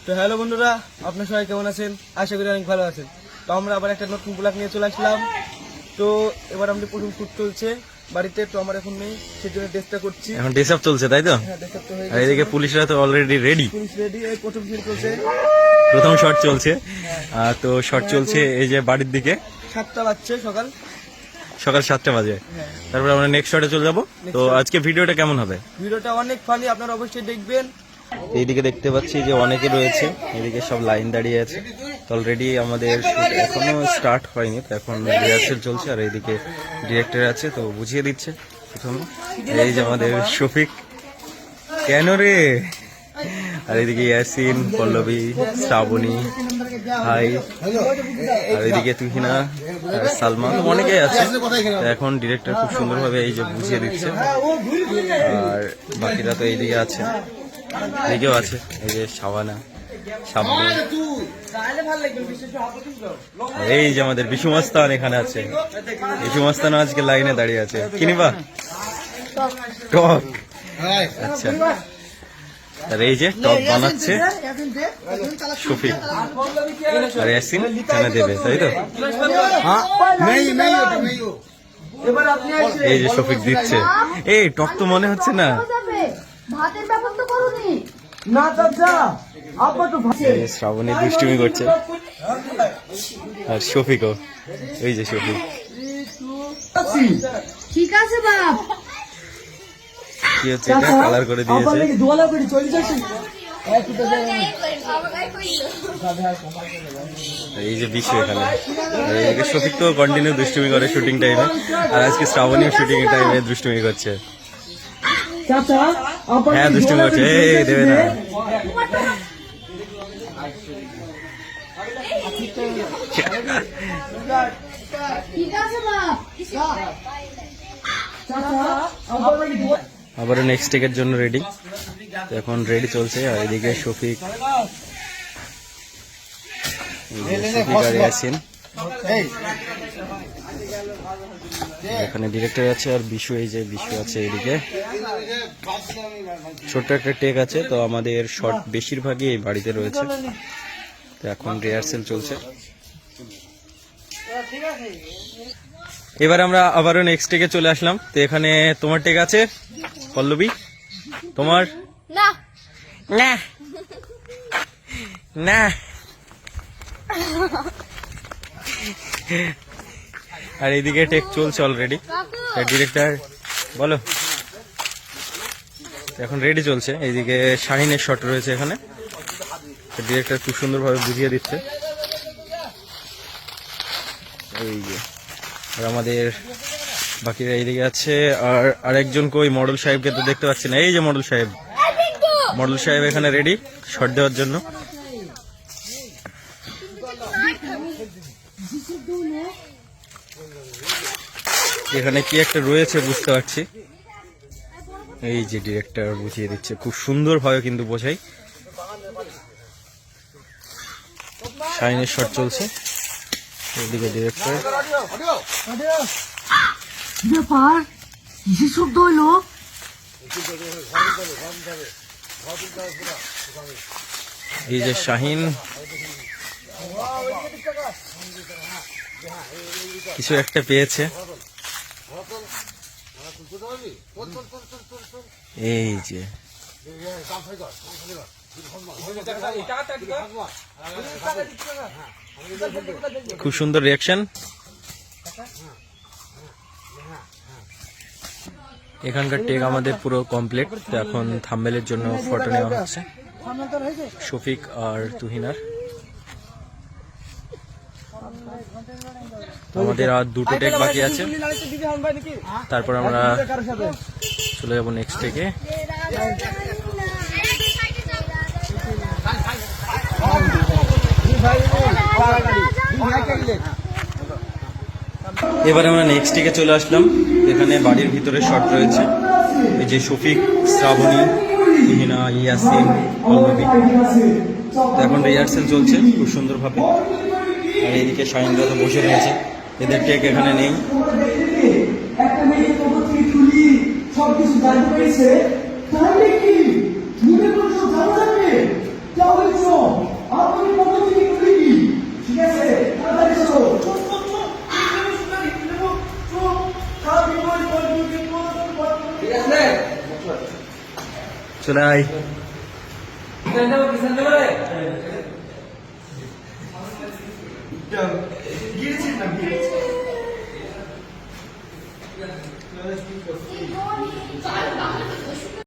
তো হ্যালো বন্ধুরা, আপনার সবাই কেমন আছেন? আশা করি অনেক ভালো আছেন। তো আমরা আবার একটা নতুন ব্লগ নিয়ে চলে আসলাম। তো এবার আমাদের প্রথম শুট চলছে বাড়িতে। তো আমার এখন নেই, সেজন্য ড্রেসটা করছি। এখন ড্রেস আপ চলছে তাই তো? হ্যাঁ, ড্রেস আপ তো হয়ে আর গেছে। এদিকে পুলিশরা তো অলরেডি রেডি, পুলিশ রেডি, এই প্রথম সিন চলছে, প্রথম শট চলছে। তো শট চলছে এই যে বাড়ির দিকে, 7টা বাজছে সকাল সকাল 7টা বাজে। হ্যাঁ। তারপর আমরা নেক্সট শটে চলে যাবো। তো আজকে ভিডিওটা কেমন হবে? ভিডিওটা অনেক ফানি, আপনারা অবশ্যই দেখবেন। এইদিকে দেখতে পাচ্ছি যে অনেকে রয়েছে, এদিকে সব লাইন দাঁড়িয়ে আছে। তো অলরেডি আমাদের শুট এখনো স্টার্ট হয়নি, তো এখন রিহার্সেল চলছে। আর এইদিকে ডিরেক্টর আছে, তো বুঝিয়ে দিচ্ছে প্রথমে। এই যে আমাদের শফিক, কেন রে? আর এদিকে ইয়াসিন, পল্লবী, শ্রাবণী, হাই, আর এদিকে তুহিনা, আর সালমা, অনেকেই আছে। তো এখন ডিরেক্টর খুব সুন্দরভাবে এই যে বুঝিয়ে দিচ্ছে। আর বাকিরা তো এইদিকে আছে, এদিকেও আছে, এই যে শাবানা, শাবনূর, এই যে আমাদের বিশু মাস্তান এখানে আছে। বিশু মাস্তান আজকে লাইনে দাঁড়িয়ে আছে। কি নিবা? টক। আচ্ছা, আর এই যে টক বানাচ্ছে শফিক, আর ইয়াসিন এখানে দেবে, তাই তো? এই যে শফিক দিচ্ছে। এই টক তো মনে হচ্ছে না। ভাতের ব্যাপার তো করুনি না চাচা, আপা তো এই শ্রাবণী দুষ্টুমি করছে, আর শফিকও, এই যে শফিক। ঠিক আছে বাপ। কি হচ্ছে এটা? কালার করে দিয়েছে। এই যে বিশু এখানে, আর এইদিকে শফিক তো কন্টিনিউ দুষ্টুমি করে শুটিং টাইমে, আর আজকে শ্রাবণীও শুটিং টাইমে দুষ্টুমি করছে। হ্যাঁ, দুষ্টুমি করছে। এই দেবে না। ঠিক আছে বাপ। আবারও নেক্সট টেকের জন্য রেডি। এখন রেডি চলছে। আর এদিকে শফিক, আর ইয়াসিন, এখানে ডিরেক্টর আছে, আর বিশু, এই যে বিশু আছে এদিকে। ছোট্ট একটা টেক আছে। তো আমাদের শট বেশিরভাগই এই বাড়িতে রয়েছে। তো এখন রিহার্সেল চলছে। এবার আমরা আবারও নেক্সট টেকে চলে আসলাম। তো এখানে তোমার টেক আছে পল্লবী, তোমার? না না না। আর এইদিকে টেক চলছে অলরেডি। ডিরেক্টর বলো। এখন রেডি চলছে। এইদিকে শাহিনের শট রয়েছে এখানে, ডিরেক্টর খুব সুন্দরভাবে বুঝিয়ে দিচ্ছে। এই যে, আর আমাদের বাকিরা এইদিকে আছে। আর আরেকজন কই? মডেল সাহেবকে তো দেখতে পাচ্ছি না। এই যে মডেল সাহেব, মডেল সাহেব এখানে রেডি শট দেওয়ার জন্য। এখানে কি একটা রয়েছে বুঝতে পারছি। এই যে ডিরেক্টর বুঝিয়ে দিচ্ছে খুব সুন্দরভাবে, কিন্তু বোঝাই। শাইনের শট চলছে, এইদিকে ডিরেক্টর। ব্যাপার কিসের শব্দ হইলো? এই যে শাহিন কিছু একটা পেয়েছে। এই যে খুব সুন্দর রিয়াকশন। এখানকার টেক আমাদের পুরো কমপ্লিট। তো এখন থাম্বনেলের জন্য ফটো নেওয়া হচ্ছে শফিক আর তুহিনার। আমাদের আর দুটো টেক বাকি আছে, তারপর আমরা চলে যাবো নেক্সট টেকে। এবার আমরা নেক্সট টেকে চলে আসলাম। এখানে বাড়ির ভিতরে শট রয়েছে। এই যে শফিক, শ্রাবণী, তুহিনা, ইয়াসিন, পল্লবী। তো এখন রিহার্সেল চলছে খুব সুন্দরভাবে। আর এইদিকে শাহিনরা তো বসে রয়েছে, এদের টেক এখানে নেই। সবকিছু জানতে পেরেছে, তাহলে কি মনে করছো জানা যাবে? তাহলে চলে আয়। গিয়েছিস নাকি